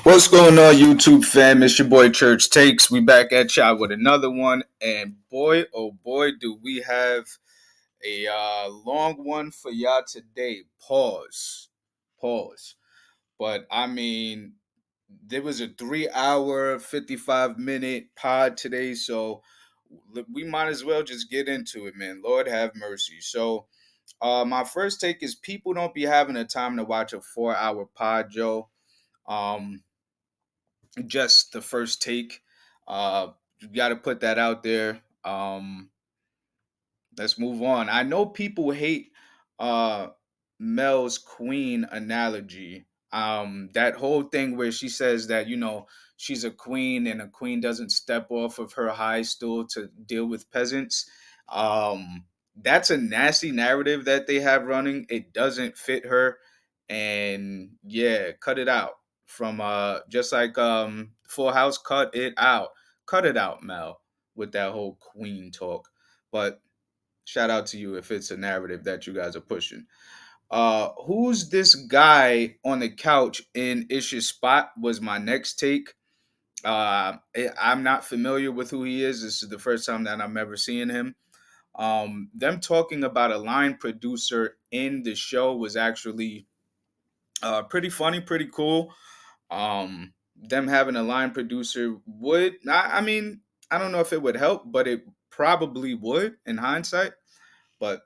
What's going on, YouTube fam? It's your boy Church Takes. We back at y'all with another one, and boy, oh boy, do we have a long one for y'all today. Pause. But I mean, there was a 3 hour, 55 minute pod today, so we might as well just get into it, man. Lord have mercy. So, my first take is people don't be having the time to watch a 4 hour pod, Joe. Um, just the first take. You got to put that out there. Let's move on. I know people hate uh, Mel's queen analogy. That whole thing where she says that she's a queen and a queen doesn't step off of her high stool to deal with peasants. That's a nasty narrative that they have running. It doesn't fit her, and yeah, cut it out from just like Full House. Cut it out, Mel, with that whole queen talk. But shout out to you if it's a narrative that you guys are pushing. Who's this guy on the couch in Ish's spot was my next take. I'm not familiar with who he is. This is the first time that I'm ever seeing him. Them talking about a line producer in the show was actually pretty funny, pretty cool. Them having a line producer I mean, I don't know if it would help, but it probably would in hindsight. But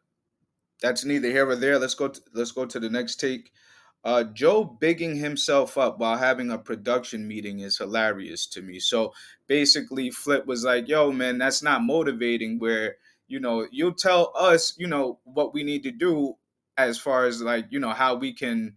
that's neither here or there. Let's go to the next take. Joe bigging himself up while having a production meeting is hilarious to me. So basically, Flip was like, "Yo, man, that's not motivating. Where you'll tell us, what we need to do as far as like how we can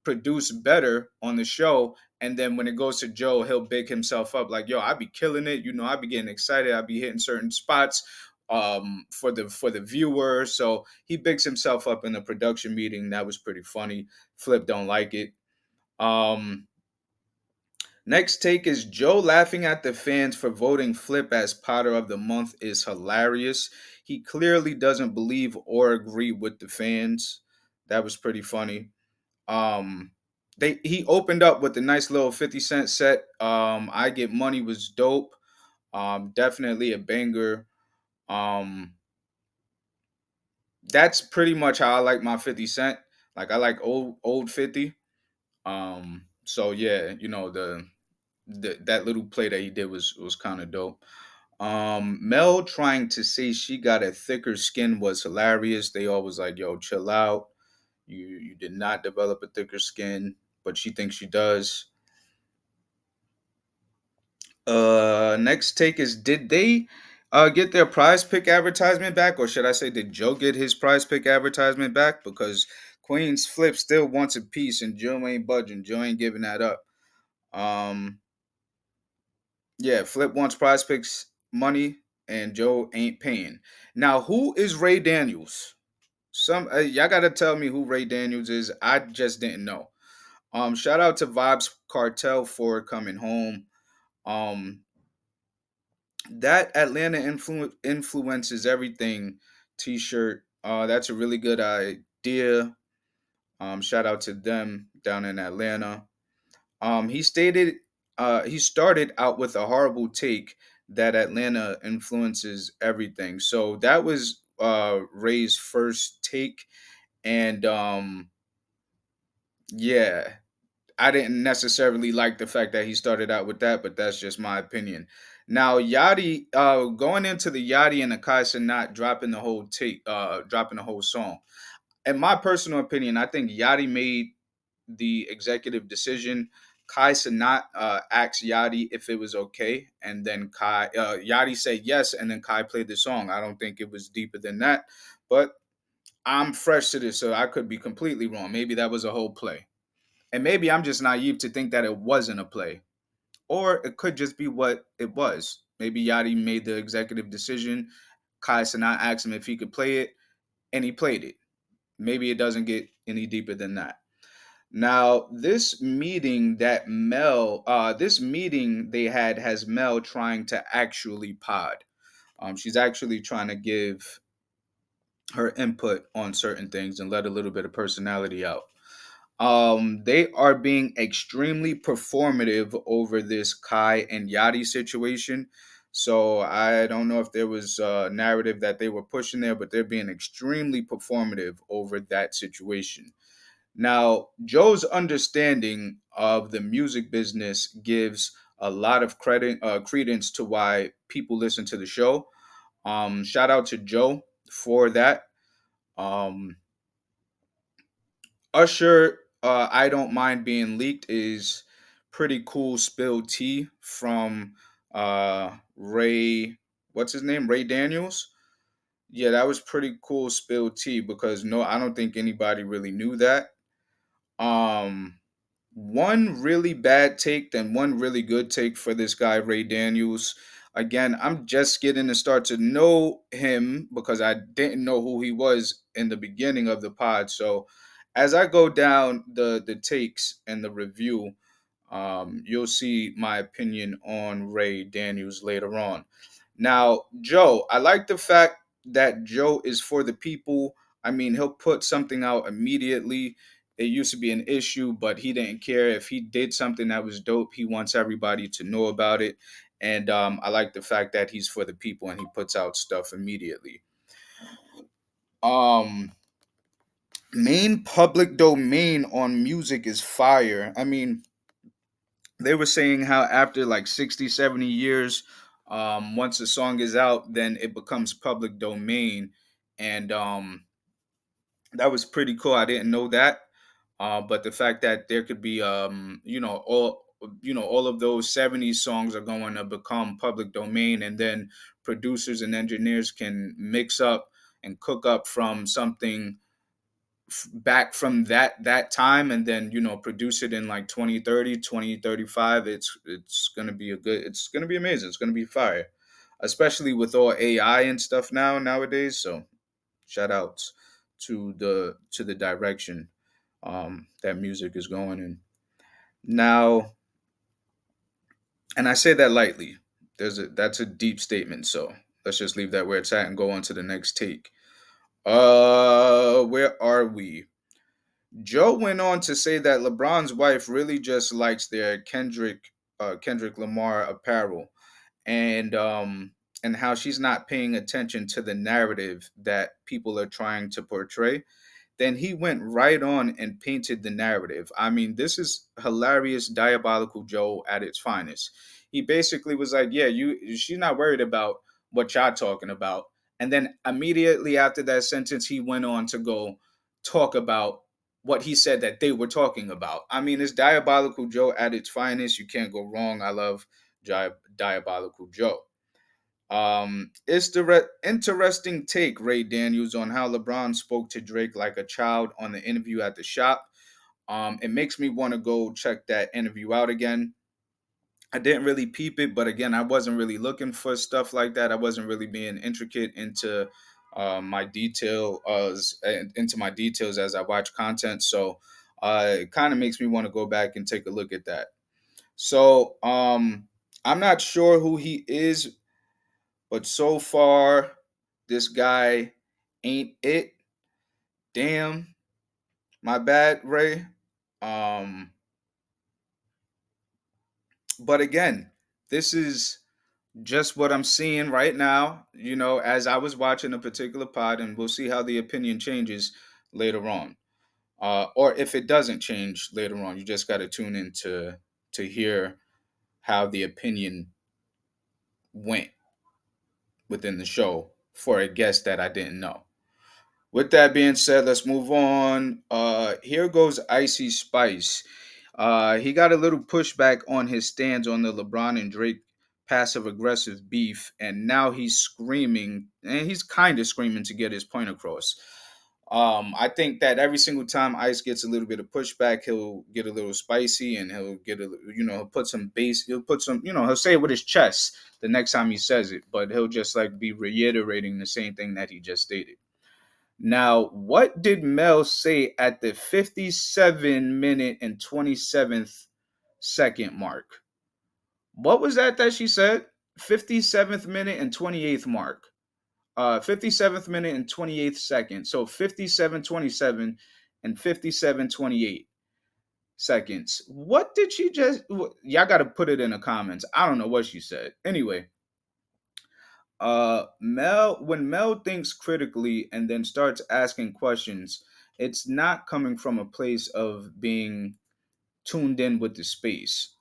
produce better on the show." And then when it goes to Joe, he'll big himself up like, "Yo, I be killing it. I be getting excited. I be hitting certain spots for the viewer." So he bigs himself up in the production meeting. That was pretty funny. Flip don't like it. Um Next take is Joe laughing at the fans for voting Flip as Potter of the Month is hilarious. He clearly doesn't believe or agree with the fans. That was pretty funny. Um, he opened up with a nice little 50 Cent set. I Get Money was dope. Definitely a banger. Um, that's pretty much how I like my 50 Cent. Like I like old 50. So yeah, that little play that he did was kind of dope. Mel trying to say she got a thicker skin was hilarious. They always like, "Yo, chill out. You did not develop a thicker skin," but she thinks she does. Next take is, did they get their prize pick advertisement back, or should I say did Joe get his prize pick advertisement back? Because Queen's Flip still wants a piece and Joe ain't budging. Joe ain't giving that up. Um yeah, Flip wants prize picks money and Joe ain't paying. Now, who is Ray Daniels? Y'all gotta tell me who Ray Daniels is. I just didn't know. Shout out to Vibes Cartel for coming home. Um, that Atlanta influences everything T-shirt. That's a really good idea. Shout out to them down in Atlanta. He started out with a horrible take that Atlanta influences everything. So that was Ray's first take, and yeah, I didn't necessarily like the fact that he started out with that, but that's just my opinion. Now, Yachty, going into the Yachty and Akaisa not dropping the whole song. In my personal opinion, I think Yachty made the executive decision. Kai Sanat asked Yachty if it was okay, and then Yachty said yes, and then Kai played the song. I don't think it was deeper than that, but I'm fresh to this, so I could be completely wrong. Maybe that was a whole play. And maybe I'm just naive to think that it wasn't a play. Or it could just be what it was. Maybe Yachty made the executive decision. Kai Sanat asked him if he could play it, and he played it. Maybe it doesn't get any deeper than that. Now, this meeting they had has Mel trying to actually pod. She's actually trying to give her input on certain things and let a little bit of personality out. They are being extremely performative over this Kai and Yachty situation. So I don't know if there was a narrative that they were pushing there, but they're being extremely performative over that situation. Now, Joe's understanding of the music business gives a lot of credence to why people listen to the show. Shout out to Joe for that. Um, Usher, I don't mind being leaked is pretty cool. Spilled tea from Ray. What's his name? Ray Daniels. Yeah, that was pretty cool. Spilled tea because no, I don't think anybody really knew that. Um, One really bad take, then one really good take for this guy Ray Daniels. Again, I'm just getting to start to know him because I didn't know who he was in the beginning of the pod. So as I go down the takes and the review, you'll see my opinion on Ray Daniels later on. Now, Joe, I like the fact that Joe is for the people. I mean, he'll put something out immediately. It used to be an issue, but he didn't care. If he did something that was dope, he wants everybody to know about it. And I like the fact that he's for the people and he puts out stuff immediately. Um, Main public domain on music is fire. I mean, they were saying how after like 60, 70 years, once a song is out, then it becomes public domain. And that was pretty cool. I didn't know that. But the fact that there could be, all of those 70s songs are going to become public domain, and then producers and engineers can mix up and cook up from something back from that time, and then produce it in like 2030, 2035. It's going to be it's going to be amazing. It's going to be fire, especially with all AI and stuff nowadays. So shout outs to the direction that music is going in now. And I say that lightly. That's a deep statement, so let's just leave that where it's at and go on to the next take. Where are we? Joe went on to say that LeBron's wife really just likes their Kendrick Lamar apparel, and how she's not paying attention to the narrative that people are trying to portray. Then he went right on and painted the narrative. I mean, this is hilarious, diabolical Joe at its finest. He basically was like, "Yeah, she's not worried about what y'all talking about." And then immediately after that sentence, he went on to go talk about what he said that they were talking about. I mean, it's diabolical Joe at its finest. You can't go wrong. I love diabolical Joe. It's the interesting take, Ray Daniels, on how LeBron spoke to Drake like a child on the interview at the shop. It makes me want to go check that interview out again. I didn't really peep it, but again, I wasn't really looking for stuff like that. I wasn't really being intricate into into my details as I watch content. So it kind of makes me want to go back and take a look at that. So I'm not sure who he is, but so far, this guy ain't it. Damn, my bad, Ray. Um, but again, this is just what I'm seeing right now, as I was watching a particular pod, and we'll see how the opinion changes later on. Or if it doesn't change later on, you just got to tune in to hear how the opinion went within the show for a guest that I didn't know. With that being said, let's move on. Here goes Icy Spice. He got a little pushback on his stance on the LeBron and Drake passive aggressive beef, and now he's screaming, and he's kind of screaming to get his point across. I think that every single time Ice gets a little bit of pushback, he'll get a little spicy, and he'll put some bass, he'll put some, he'll say it with his chest the next time he says it, but he'll just like be reiterating the same thing that he just stated. Now, what did Mel say at the 57-minute and 27th second mark? What was that she said? 57th minute and 28th mark. 57th minute and 28th second. So 57:27 and 57:28. seconds. What did she just? Y'all got to put it in the comments. I don't know what she said. Anyway, Mel, when Mel thinks critically and then starts asking questions, it's not coming from a place of being tuned in with the space.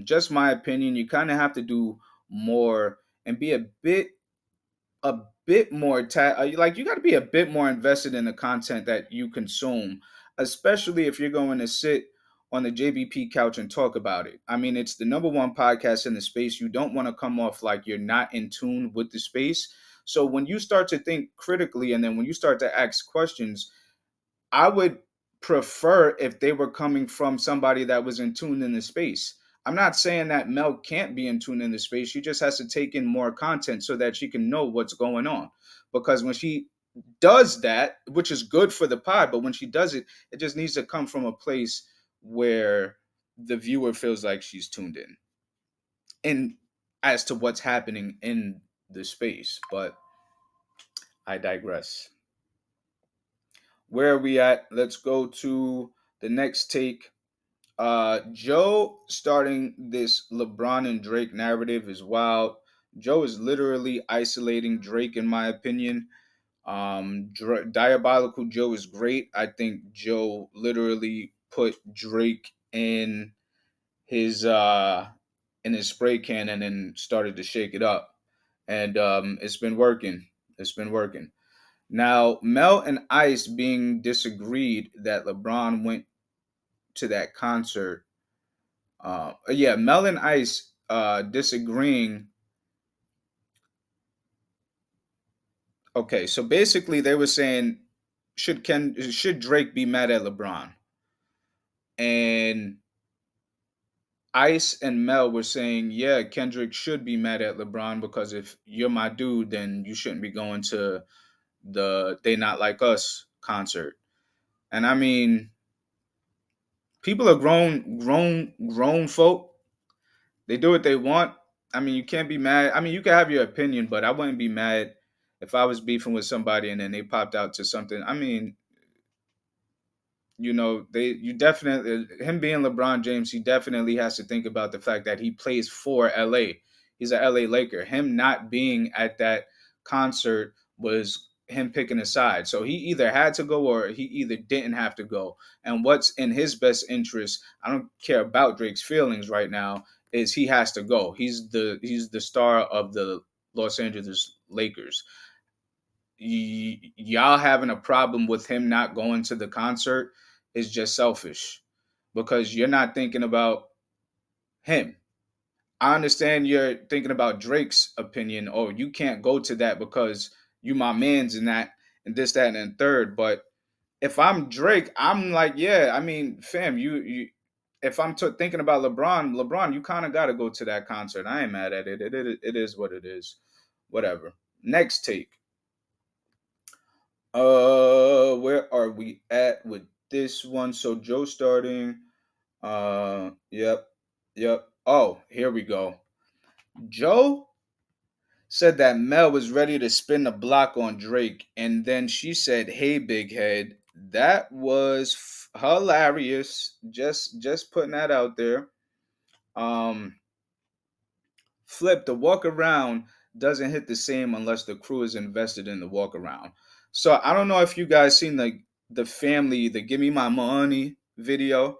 Just my opinion. You kind of have to do more and be a bit more like you got to be a bit more invested in the content that you consume, especially if you're going to sit on the JBP couch and talk about it. I mean, it's the number one podcast in the space. You don't want to come off like you're not in tune with the space. So when you start to think critically and then when you start to ask questions, I would prefer if they were coming from somebody that was in tune in the space. I'm not saying that Mel can't be in tune in the space. She just has to take in more content so that she can know what's going on. Because when she does that, which is good for the pod, but when she does it, it just needs to come from a place where the viewer feels like she's tuned in and as to what's happening in the space. But I digress. Where are we at? Let's go to the next take. Joe starting this LeBron and Drake narrative is wild. Joe is literally isolating Drake, in my opinion. Diabolical Joe is great. I think Joe literally put Drake his in his spray can and then started to shake it up, and it's been working. It's been working. Now, Mel and Ice being disagreed that LeBron went to that concert. Yeah, Mel and Ice disagreeing. Okay, so basically they were saying should Drake be mad at LeBron? And Ice and Mel were saying, yeah, Kendrick should be mad at LeBron because if you're my dude, then you shouldn't be going to the They Not Like Us concert. And I mean, people are grown folk. They do what they want. I mean, you can't be mad. I mean, you can have your opinion, but I wouldn't be mad if I was beefing with somebody and then they popped out to something. I mean, you definitely, him being LeBron James, he definitely has to think about the fact that he plays for LA. He's a LA Laker. Him not being at that concert was him picking a side. So he either had to go or he either didn't have to go. And what's in his best interest, I don't care about Drake's feelings right now, is he has to go. He's the star of the Los Angeles Lakers. Y'all having a problem with him not going to the concert is just selfish because you're not thinking about him. I understand you're thinking about Drake's opinion. Oh, you can't go to that because you my man's in that and this, that, and third. But if I'm Drake, I'm like, yeah, I mean, fam, you if I'm thinking about LeBron, you kind of got to go to that concert. I ain't mad at it. It is what it is. Whatever. Next take. Where are we at with this one? So Joe starting. Yep, yep. Oh, here we go. Joe said that Mel was ready to spin the block on Drake, and then she said, "Hey, big head." That was hilarious. Just putting that out there. Um, Flip, the walk around doesn't hit the same unless the crew is invested in the walk around. So I don't know if you guys seen the family, the Give Me My Money video.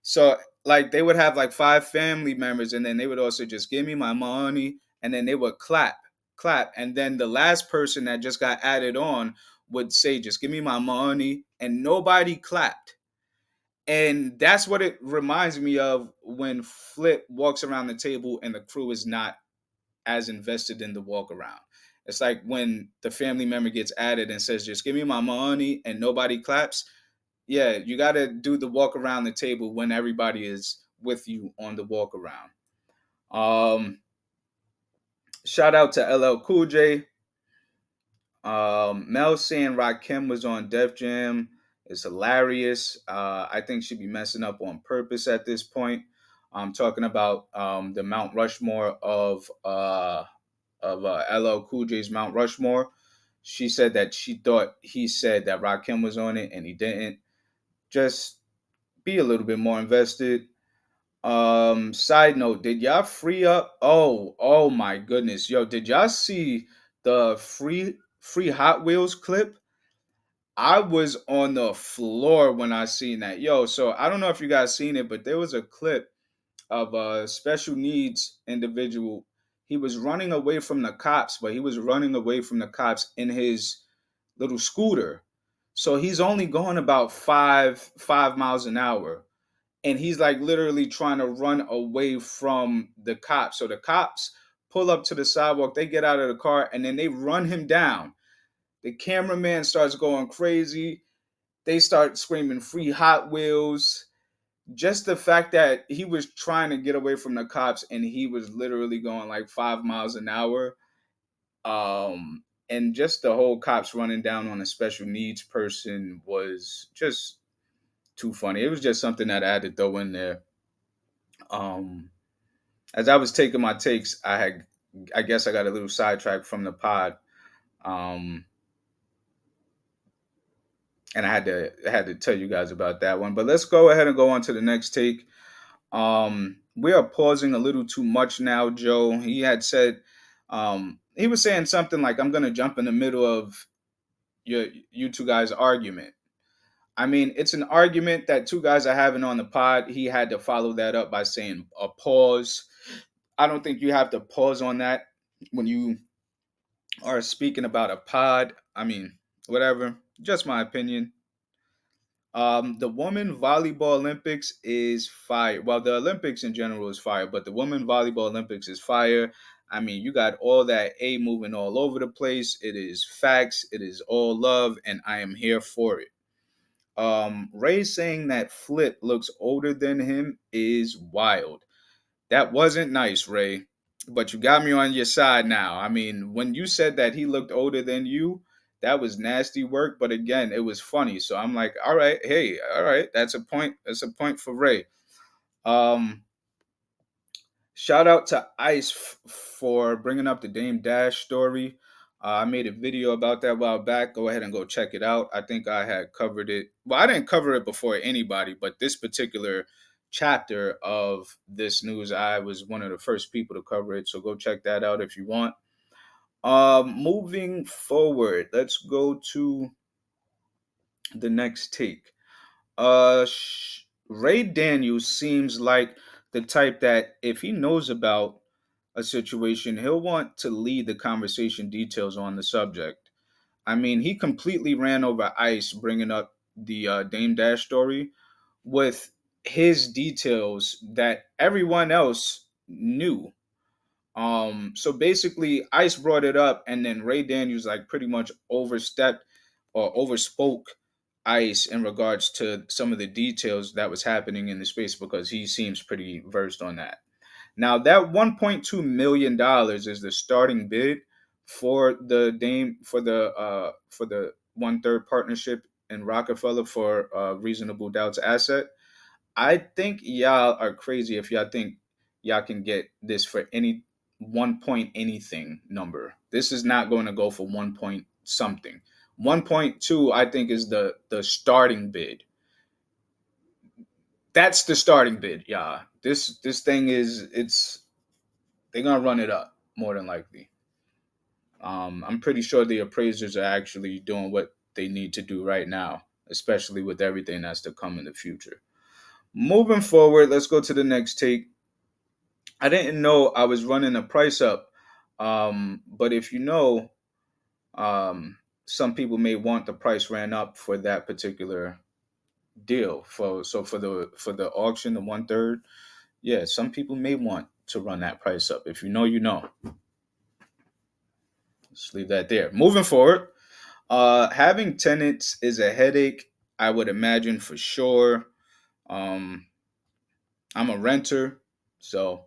So like they would have like five family members and then they would also just give me my money and then they would clap. And then the last person that just got added on would say, just give me my money. And nobody clapped. And that's what it reminds me of when Flip walks around the table and the crew is not as invested in the walk around. It's like when the family member gets added and says, just give me my money and nobody claps. Yeah, you got to do the walk around the table when everybody is with you on the walk around. Shout out to LL Cool J. Mel saying Rakim was on Def Jam is hilarious. I think she'd be messing up on purpose at this point. I'm talking about the Mount Rushmore of LL Cool J's Mount Rushmore. She said that she thought he said that Rakim was on it and he didn't. Just be a little bit more invested. Side note, did y'all free up? Oh my goodness. Yo, did y'all see the free Hot Wheels clip? I was on the floor when I seen that. Yo, so I don't know if you guys seen it, but there was a clip of a special needs individual. He was running away from the cops, but he was running away from the cops in his little scooter. So he's only going about five miles an hour. And he's like literally trying to run away from the cops. So the cops pull up to the sidewalk, they get out of the car, and then they run him down. The cameraman starts going crazy. They start screaming free Hot Wheels. Just the fact that he was trying to get away from the cops and he was literally going like 5 miles an hour. And just the whole cops running down on a special needs person was just too funny. It was just something that I had to throw in there. Um, as I was taking my takes, I guess I got a little sidetracked from the pod. Um, and I had to tell you guys about that one. But let's go ahead and go on to the next take. We are pausing a little too much now, Joe. He had said, he was saying something like, "I'm gonna jump in the middle of you two guys' argument." I mean, it's an argument that two guys are having on the pod. He had to follow that up by saying a pause. I don't think you have to pause on that when you are speaking about a pod. I mean, whatever. Just my opinion. The women volleyball Olympics is fire. Well, the Olympics in general is fire, but the women volleyball Olympics is fire. I mean, you got all that A moving all over the place. It is facts. It is all love, and I am here for it. Ray saying that Flip looks older than him is wild. That wasn't nice, Ray, but you got me on your side now. I mean, when you said that he looked older than you, that was nasty work. But again, it was funny. So I'm like, all right, hey, all right, that's a point. That's a point for Ray. Um, Shout out to Ice for bringing up the Dame Dash story. I made a video about that a while back. Go ahead and go check it out. I think I had covered it. Well, I didn't cover it before anybody, but this particular chapter of this news, I was one of the first people to cover it. So go check that out if you want. Moving forward, let's go to the next take. Ray Daniels seems like the type that if he knows about a situation, he'll want to lead the conversation details on the subject. I mean, he completely ran over ice bringing up the Dame Dash story with his details that everyone else knew. So basically, Ice brought it up, and then Ray Daniels like pretty much overstepped or overspoke Ice in regards to some of the details that was happening in the space because he seems pretty versed on that. Now that $1.2 million is the starting bid for the Dame for the 1/3 partnership in Rockefeller for Reasonable Doubt's asset. I think y'all are crazy if y'all think y'all can get this for any 1 point anything number. This is not going to go for 1 point something. 1.2 I think is the starting bid. That's the starting bid, y'all. This thing is it's they're gonna run it up more than likely. I'm pretty sure the appraisers are actually doing what they need to do right now, especially with everything that's to come in the future. Moving forward, let's go to the next take. I didn't know I was running a price up, but if you know, some people may want the price ran up for that particular deal. For the auction, the 1/3. Yeah, some people may want to run that price up. If you know, you know. Let's leave that there. Moving forward, having tenants is a headache. I would imagine for sure. Um, I'm a renter, so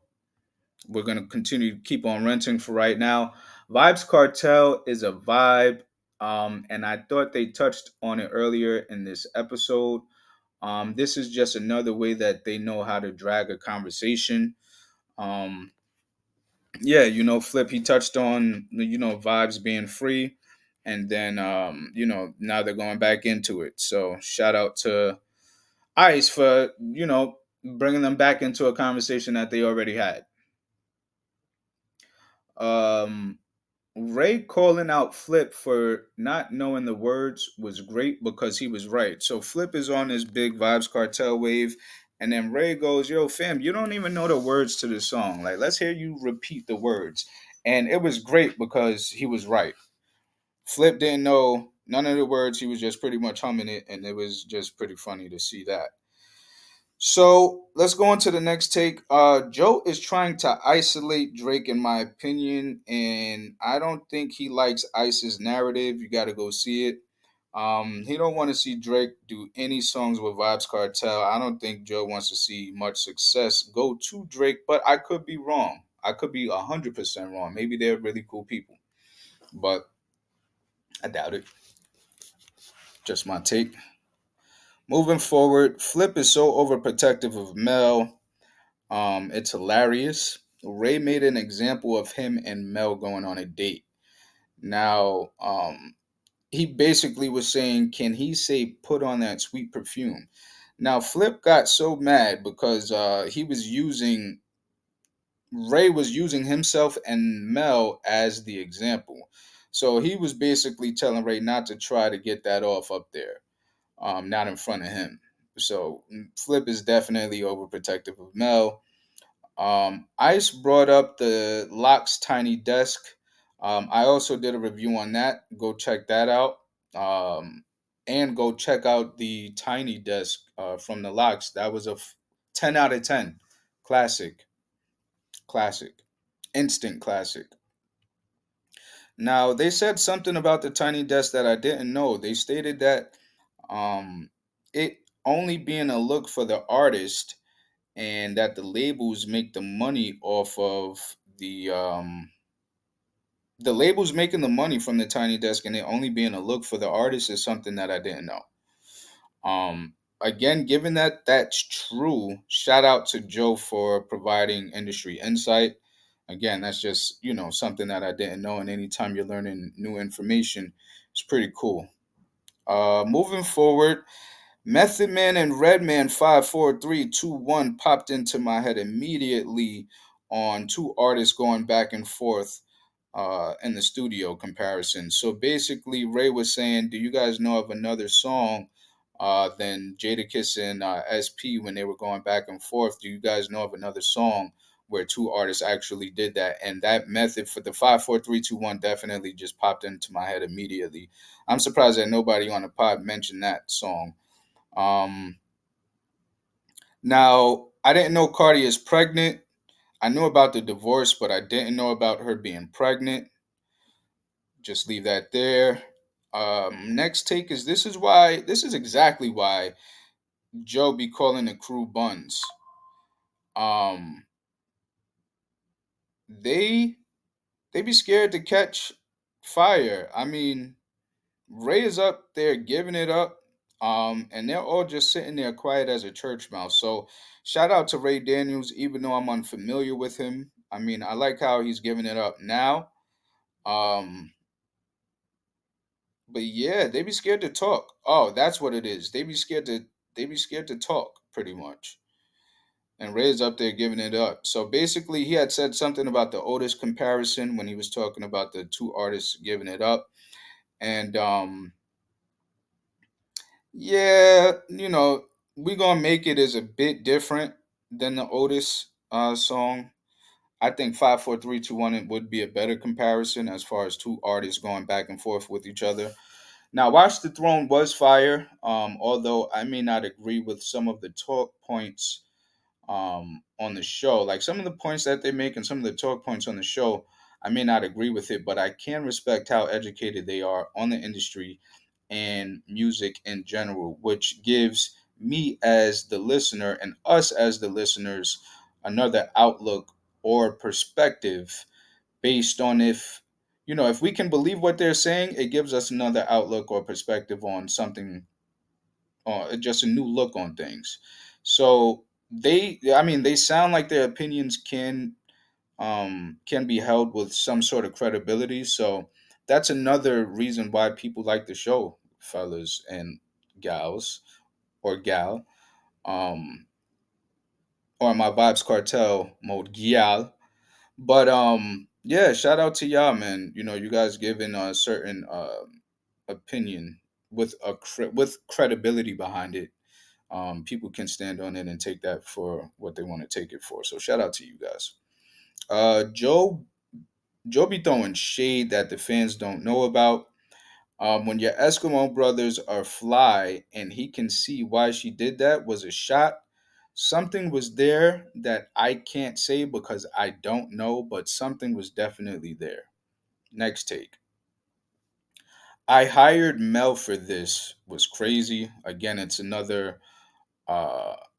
we're gonna continue to keep on renting for right now. Vibes Cartel is a vibe, and I thought they touched on it earlier in this episode. This is just another way that they know how to drag a conversation. Um, yeah, Flip, he touched on vibes being free, and then now they're going back into it. So shout out to Ice for, bringing them back into a conversation that they already had. Um, Ray calling out Flip for not knowing the words was great because he was right. So Flip is on this big Vibes Cartel wave, and then Ray goes, "Yo, fam, you don't even know the words to the song. Like, let's hear you repeat the words." And it was great because he was right. Flip didn't know none of the words. He was just pretty much humming it, and it was just pretty funny to see that. So let's go on to the next take. Joe is trying to isolate Drake, in my opinion, and I don't think he likes Ice's narrative. You got to go see it. He don't want to see Drake do any songs with Vibes Cartel. I don't think Joe wants to see much success go to Drake, but I could be wrong. I could be 100% wrong. Maybe they're really cool people, but I doubt it. Just my take. Moving forward, Flip is so overprotective of Mel. It's hilarious. Ray made an example of him and Mel going on a date. Now, he basically was saying, "Can he say put on that sweet perfume?" Now, Flip got so mad because Ray was using himself and Mel as the example. So he was basically telling Ray not to try to get that off up there, not in front of him. So Flip is definitely overprotective of Mel. Ice brought up the Locke's Tiny Desk. I also did a review on that. Go check that out. And go check out the Tiny Desk from the Locks. That was a 10 out of 10. Classic. Classic. Instant classic. Now, they said something about the Tiny Desk that I didn't know. They stated that um, it only being a look for the artist and that the labels make the money off of the labels making the money from the Tiny Desk, and it only being a look for the artist is something that I didn't know. Again, given that that's true, shout out to Joe for providing industry insight. Again, that's just something that I didn't know, and anytime you're learning new information, it's pretty cool. Moving forward, Method Man and Redman 54321 popped into my head immediately on two artists going back and forth in the studio comparison. So basically, Ray was saying, "Do you guys know of another song than Jadakiss and SP when they were going back and forth? Do you guys know of another song where two artists actually did that?" And that method for the 54321 definitely just popped into my head immediately. I'm surprised that nobody on the pod mentioned that song. Um, Now, I didn't know Cardi is pregnant. I knew about the divorce, but I didn't know about her being pregnant. Just leave that there. Next take is this is exactly why Joe be calling the crew buns. Um, they they be scared to catch fire. I mean, Ray is up there giving it up, and they're all just sitting there quiet as a church mouse. So, shout out to Ray Daniels, even though I'm unfamiliar with him. I mean, I like how he's giving it up now. Um, but yeah, they be scared to talk. Oh, that's what it is. They be scared to talk, pretty much. And Ray's up there giving it up. So basically, he had said something about the Otis comparison when he was talking about the two artists giving it up, and yeah, We Gonna Make It is a bit different than the Otis song. I think 54321 it would be a better comparison as far as two artists going back and forth with each other. Now, Watch the Throne was fire, although I may not agree with some of the talk points on the show. Like some of the points that they make and some of the talk points on the show, I may not agree with it, but I can respect how educated they are on the industry and music in general, which gives me as the listener and us as the listeners another outlook or perspective based on if we can believe what they're saying, it gives us another outlook or perspective on something, just a new look on things. So I mean, they sound like their opinions can be held with some sort of credibility. So that's another reason why people like the show, fellas and gals or gal. um, or my Vibes Cartel mode Gyal. But yeah, shout out to y'all, man. You know, you guys giving a certain opinion with with credibility behind it. People can stand on it and take that for what they want to take it for. So shout out to you guys. Joe be throwing shade that the fans don't know about. When your Eskimo brothers are fly and he can see why she did that was a shot. Something was there that I can't say because I don't know, but something was definitely there. Next take. I hired Mel for this was crazy. Again, it's another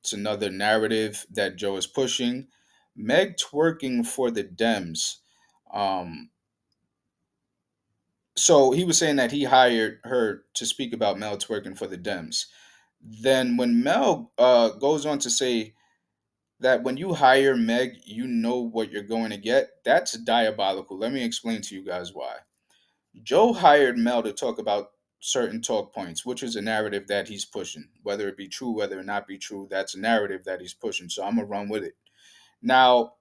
narrative that Joe is pushing. Meg twerking for the Dems. Um, so he was saying that he hired her to speak about Mel twerking for the Dems. Then when Mel goes on to say that when you hire Meg, you know what you're going to get, that's diabolical. Let me explain to you guys why. Joe hired Mel to talk about certain talk points, which is a narrative that he's pushing. Whether it be true, whether it not be true, that's a narrative that he's pushing. So I'm gonna run with it. Now,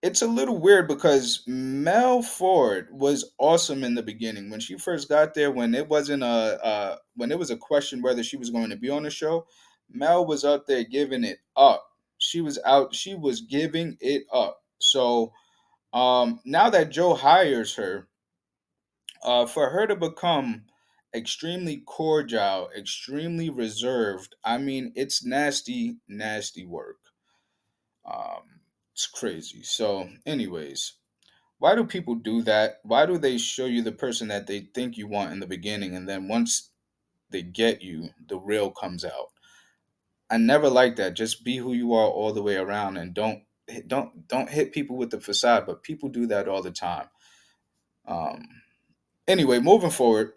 it's a little weird because Mel Ford was awesome in the beginning when she first got there. When it wasn't when it was a question whether she was going to be on the show, Mel was up there giving it up. She was out. She was giving it up. So now that Joe hires her, for her to become extremely cordial, extremely reserved, I mean, it's nasty, nasty work. It's crazy. So, anyways, why do people do that? Why do they show you the person that they think you want in the beginning, and then once they get you, the real comes out? I never like that. Just be who you are all the way around, and don't hit people with the facade. But people do that all the time. Um, anyway, moving forward,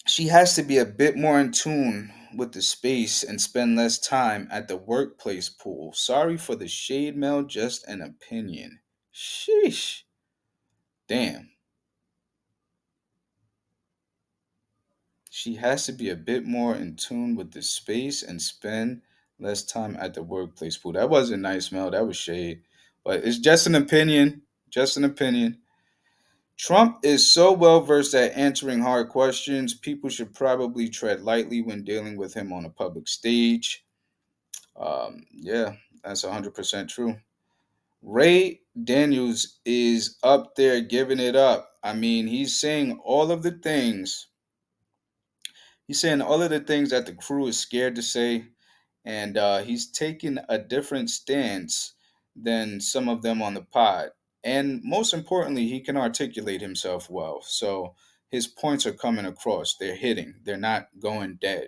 she has to be a bit more in tune with the space and spend less time at the workplace pool. Sorry for the shade mail, just an opinion. Sheesh. Damn. She has to be a bit more in tune with the space and spend less time at the workplace pool. That wasn't nice, Mel. That was shade. But it's just an opinion. Just an opinion. Trump is so well versed at answering hard questions, people should probably tread lightly when dealing with him on a public stage. Yeah, that's 100% true. Ray Daniels is up there giving it up. I mean, he's saying all of the things that the crew is scared to say, and he's taking a different stance than some of them on the pod. And most importantly, he can articulate himself well. So his points are coming across. They're hitting. They're not going dead.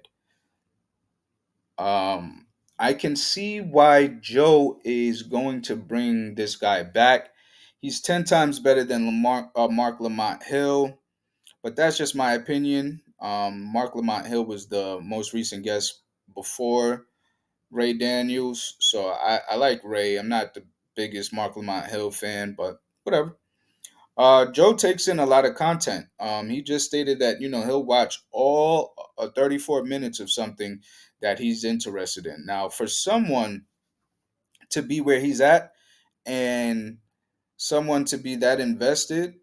Um, I can see why Joe is going to bring this guy back. He's 10 times better than Mark Lamont Hill, but that's just my opinion. Mark Lamont Hill was the most recent guest before Ray Daniels, so I like Ray. I'm not the biggest Mark Lamont Hill fan, but whatever. Joe takes in a lot of content. He just stated that he'll watch all 34 minutes of something that he's interested in. Now, for someone to be where he's at and someone to be that invested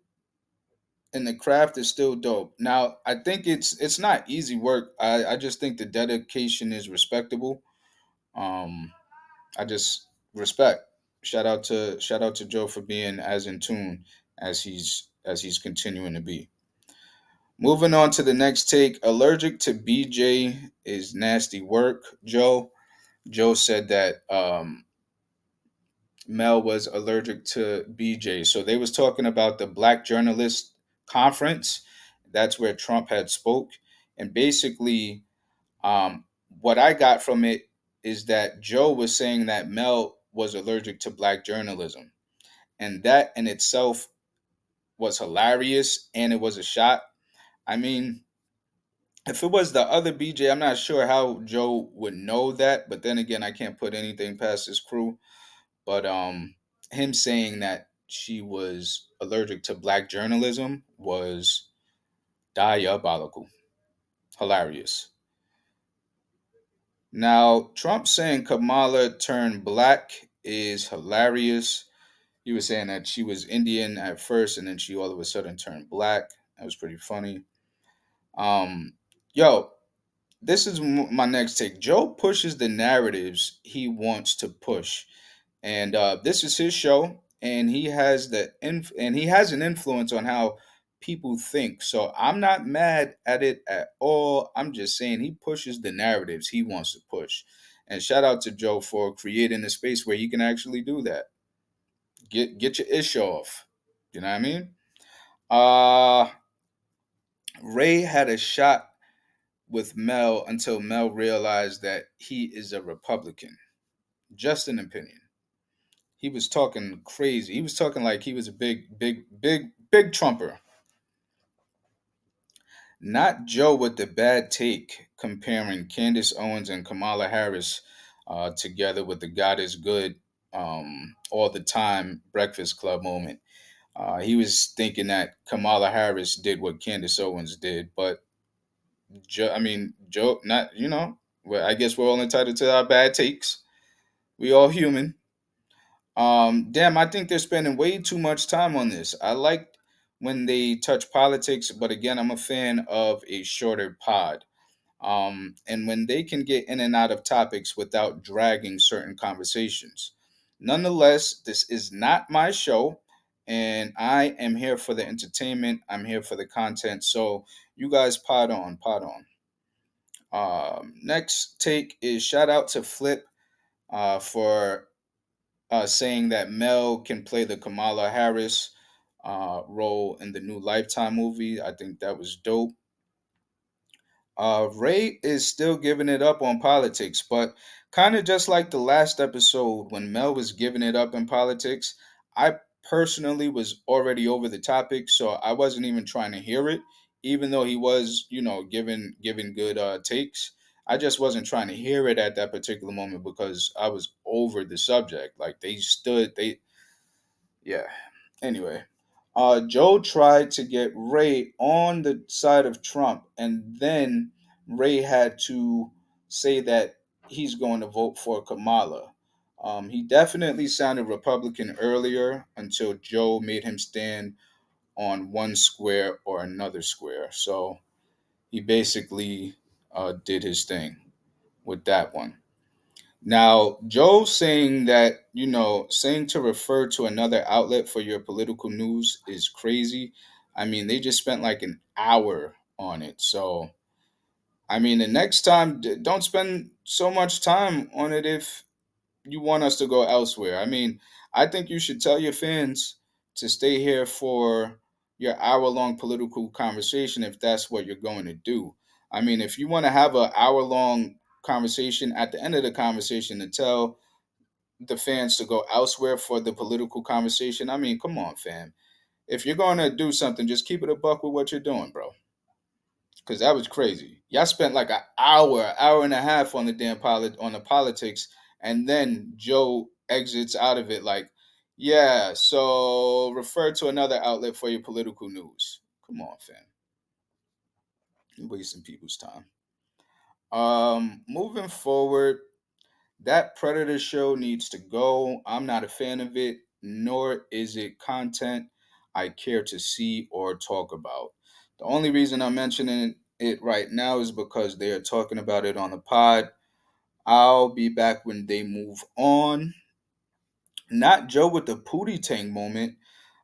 in the craft is still dope. Now, I think it's not easy work. I just think the dedication is respectable. Um, I just respect. Shout out to Joe for being as in tune as he's continuing to be. Moving on to the next take. Allergic to BJ is nasty work. Joe said that Mel was allergic to BJ. So they was talking about the Black Journalist Conference. That's where Trump had spoke, and basically, um, what I got from it is that Joe was saying that Mel was allergic to black journalism, and that in itself was hilarious, and it was a shot. I mean, if it was the other BJ, I'm not sure how Joe would know that, but then again, I can't put anything past his crew. But him saying that she was allergic to black journalism was diabolical, hilarious. Now, Trump saying Kamala turned black is hilarious. He was saying that she was Indian at first and then she all of a sudden turned black. That was pretty funny. Um, yo, this is my next take. Joe pushes the narratives he wants to push, and this is his show, and he has an influence on how people think. So I'm not mad at it at all. I'm just saying he pushes the narratives he wants to push. And shout out to Joe for creating a space where he can actually do that. Get your ish off. You know what I mean? Uh Ray had a shot with Mel until Mel realized that he is a Republican. Just an opinion. He was talking crazy. He was talking like he was a big Trumper. Not Joe with the bad take comparing Candace Owens and Kamala Harris together with the God is good all the time Breakfast Club moment. He was thinking that Kamala Harris did what Candace Owens did, but Joe, not Well, I guess we're all entitled to our bad takes. We all human. Damn, I think they're spending way too much time on this. I like when they touch politics, but again, I'm a fan of a shorter pod. And when they can get in and out of topics without dragging certain conversations. Nonetheless, this is not my show, and I am here for the entertainment. I'm here for the content. So you guys pod on, pod on. Next take is shout out to Flip for saying that Mel can play the Kamala Harris role in the new Lifetime movie. I think that was dope. Ray is still giving it up on politics, but kind of just like the last episode when Mel was giving it up in politics, I personally was already over the topic, so I wasn't even trying to hear it, even though he was, giving good takes. I just wasn't trying to hear it at that particular moment because I was over the subject. Like yeah. Anyway, Joe tried to get Ray on the side of Trump, and then Ray had to say that he's going to vote for Kamala. He definitely sounded Republican earlier until Joe made him stand on one square or another square. So he basically did his thing with that one. Now, Joe saying that, saying to refer to another outlet for your political news is crazy. I mean, they just spent like an hour on it. So, I mean, the next time, don't spend so much time on it if you want us to go elsewhere. I mean, I think you should tell your fans to stay here for your hour-long political conversation if that's what you're going to do. I mean, if you want to have an hour-long conversation at the end of the conversation to tell the fans to go elsewhere for the political conversation, I mean, come on, fam. If you're going to do something, just keep it a buck with what you're doing, bro. Because that was crazy. Y'all spent like an hour and a half on the on the politics, and then Joe exits out of it like, yeah, so refer to another outlet for your political news. Come on, fam. You're wasting people's time. Moving forward, that Predator show needs to go. I'm not a fan of it, nor is it content I care to see or talk about. The only reason I'm mentioning it right now is because they are talking about it on the pod. I'll be back when they move on. Not Joe with the Pootie Tang moment.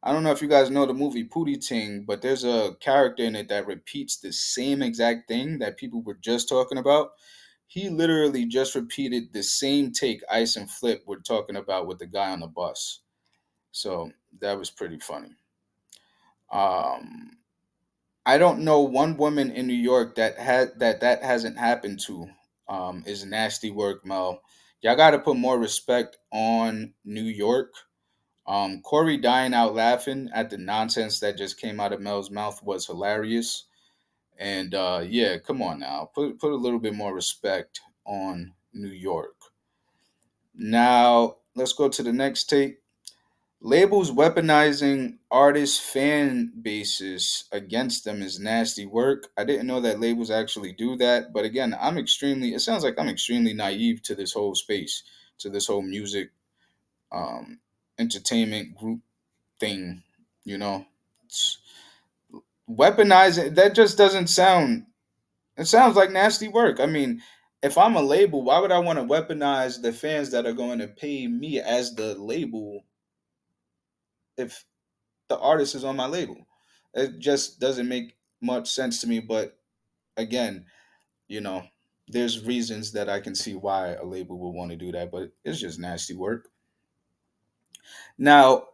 I don't know if you guys know the movie Pootie Tang, but there's a character in it that repeats the same exact thing that people were just talking about. He literally just repeated the same take Ice and Flip were talking about with the guy on the bus. So that was pretty funny. Um, I don't know one woman in New York that hasn't happened to. Is nasty work, Mel. Y'all got to put more respect on New York. Corey dying out laughing at the nonsense that just came out of Mel's mouth was hilarious. And yeah, come on now, put a little bit more respect on New York. Now let's go to the next tape. Labels weaponizing artists' fan bases against them is nasty work. I didn't know that labels actually do that, but again, it sounds like I'm extremely naive to this whole space, to this whole music um entertainment group thing, you know. It's weaponizing that just doesn't sound, it sounds like nasty work. I mean, if I'm a label, why would I want to weaponize the fans that are going to pay me as the label if the artist is on my label? It just doesn't make much sense to me. But again, you know, there's reasons that I can see why a label would want to do that, but it's just nasty work. Now,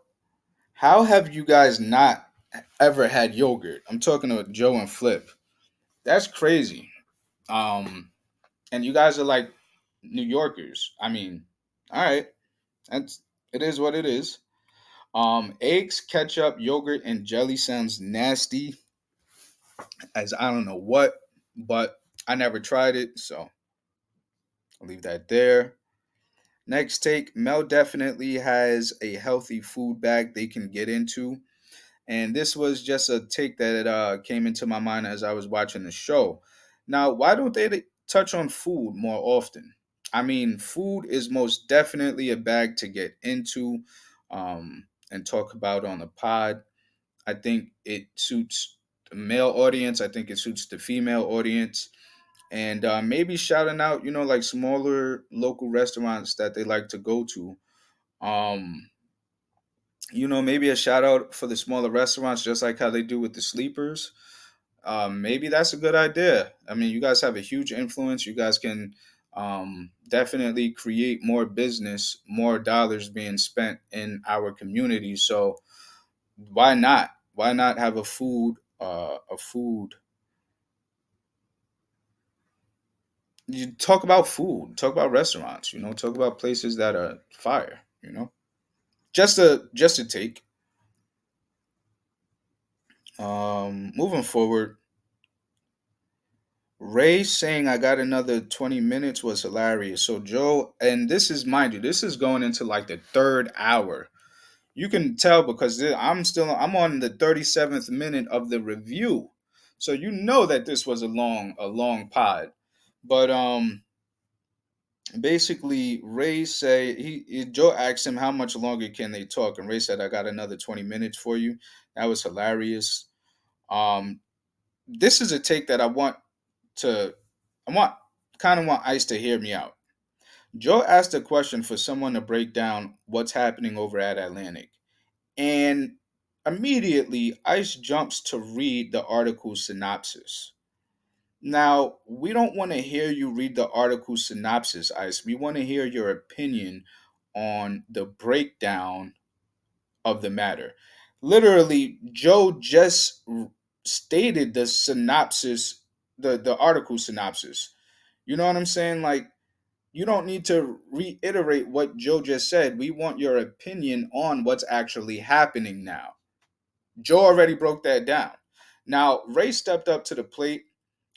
how have you guys not ever had yogurt? I'm talking to Joe and Flip. That's crazy. Um, and you guys are like New Yorkers. I mean, all right, that's, it is what it is. Eggs, ketchup, yogurt, and jelly sounds nasty as I don't know what, but I never tried it, so I'll leave that there. Next take, Mel definitely has a healthy food bag they can get into. And this was just a take that came into my mind as I was watching the show. Now, why don't they touch on food more often? I mean, food is most definitely a bag to get into and talk about on the pod. I think it suits the male audience. I think it suits the female audience. And maybe shouting out, like smaller local restaurants that they like to go to. Um, maybe a shout out for the smaller restaurants, just like how they do with the sleepers. Maybe that's a good idea. I mean, you guys have a huge influence. You guys can definitely create more business, more dollars being spent in our community. So why not? Why not have a food? You talk about food, talk about restaurants. Talk about places that are fire. Just a take. Moving forward, Ray saying I got another 20 minutes was hilarious. So Joe, and this is, mind you, this is going into like the third hour. You can tell because I'm on the 37th minute of the review. So you know that this was a long pod. But basically Ray say Joe asked him how much longer can they talk, and Ray said I got another 20 minutes for you. That was hilarious. Um this is a take that to I want kind of want Ice to hear me out. Joe asked a question for someone to break down what's happening over at Atlantic. And immediately Ice jumps to read the article synopsis. Now, we don't want to hear you read the article synopsis, Ice. We want to hear your opinion on the breakdown of the matter. Literally, Joe just stated the synopsis, the article synopsis. You know what I'm saying? Like, you don't need to reiterate what Joe just said. We want your opinion on what's actually happening now. Joe already broke that down. Now, Ray stepped up to the plate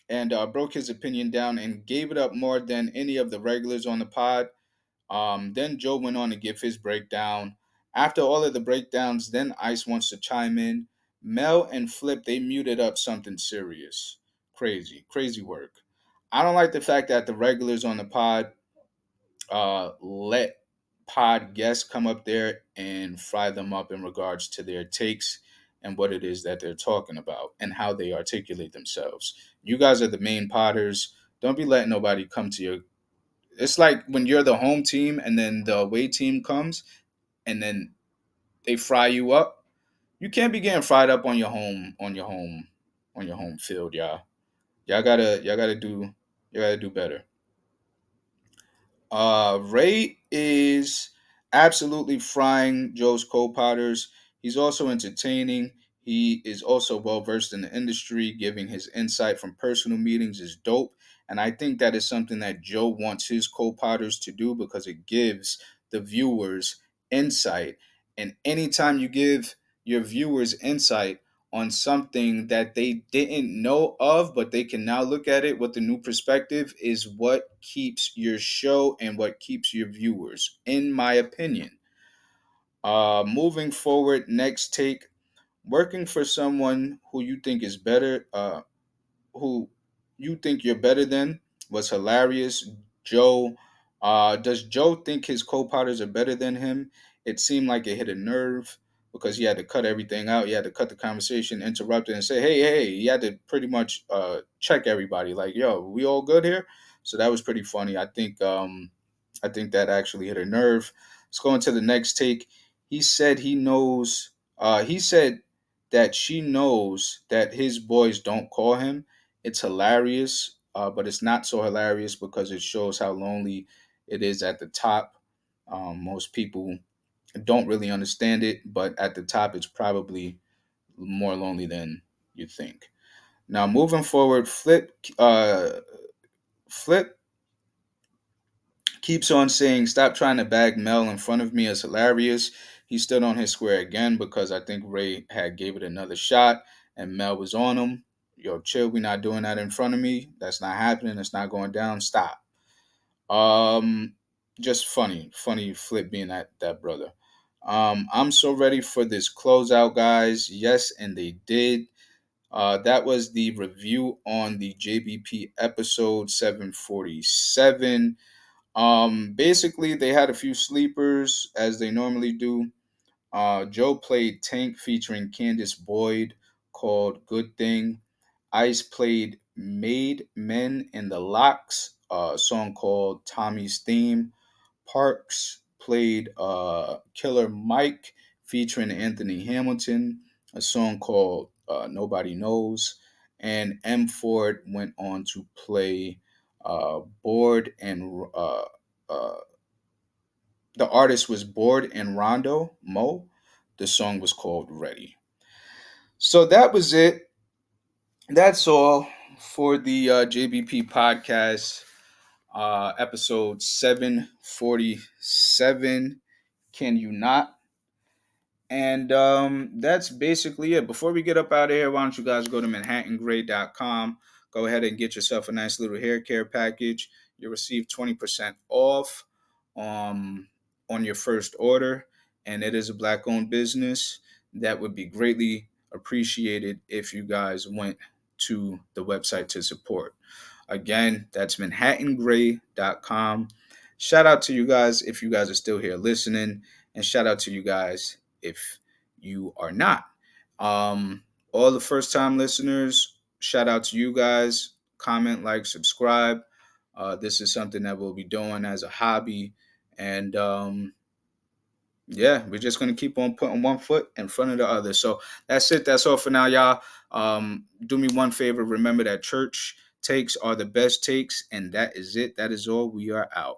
and broke his opinion down and gave it up more than any of the regulars on the pod. Then Joe went on to give his breakdown. After all of the breakdowns, then Ice wants to chime in. Mel and Flip, they muted up something serious. Crazy, crazy work. I don't like the fact that the regulars on the pod let pod guests come up there and fry them up in regards to their takes and what it is that they're talking about and how they articulate themselves. You guys are the main potters. Don't be letting nobody come to your. It's like when you're the home team and then the away team comes and then they fry you up. You can't be getting fried up on your home field, y'all. Y'all gotta do better. Ray is absolutely frying Joe's co-potters. He's also entertaining. He is also well versed in the industry. Giving his insight from personal meetings is dope. And I think that is something that Joe wants his co-potters to do because it gives the viewers insight. And anytime you give your viewers insight on something that they didn't know of, but they can now look at it with a new perspective, is what keeps your show and what keeps your viewers, in my opinion. Moving forward, next take: working for someone who you think is better, who you think you're better than, was hilarious. Joe, does Joe think his co-pilots are better than him? It seemed like it hit a nerve because he had to cut everything out. He had to cut the conversation, interrupt it, and say, "Hey, hey!" He had to pretty much check everybody, like, "Yo, we all good here?" So that was pretty funny. I think that actually hit a nerve. Let's go into the next take. He said he knows. He said that she knows that his boys don't call him. It's hilarious, but it's not so hilarious because it shows how lonely it is at the top. Most people don't really understand it, but at the top, it's probably more lonely than you think. Now, moving forward, Flip keeps on saying, "Stop trying to bag Mel in front of me," is hilarious. He stood on his square again because I think Ray had gave it another shot and Mel was on him. Yo, chill, we not doing that in front of me. That's not happening. It's not going down. Stop. Um, just funny Flip being that brother. I'm so ready for this closeout, guys. Yes, and they did. That was the review on the JBP episode 747. Basically, they had a few sleepers as they normally do. Joe played Tank featuring Candace Boyd called Good Thing. Ice played Made Men in the Locks, a song called Tommy's Theme. Parks played Killer Mike featuring Anthony Hamilton, a song called Nobody Knows. And M. Ford went on to play Bored and uh, the artist was Bored and Rondo Mo. The song was called Ready. So that was it. That's all for the JBP podcast, episode 747. Can you not? And that's basically it. Before we get up out of here, why don't you guys go to manhattangray.com. Go ahead and get yourself a nice little hair care package. You'll receive 20% off on your first order. And it is a black owned business. That would be greatly appreciated if you guys went to the website to support. Again, that's manhattangray.com. Shout out to you guys if you guys are still here listening, and shout out to you guys if you are not. Um, all the first time listeners, shout out to you guys. Comment, like, subscribe. This is something that we'll be doing as a hobby. And yeah, we're just going to keep on putting one foot in front of the other. So that's it. That's all for now, y'all. Do me one favor. Remember that church takes are the best takes. And that is it. That is all. We are out.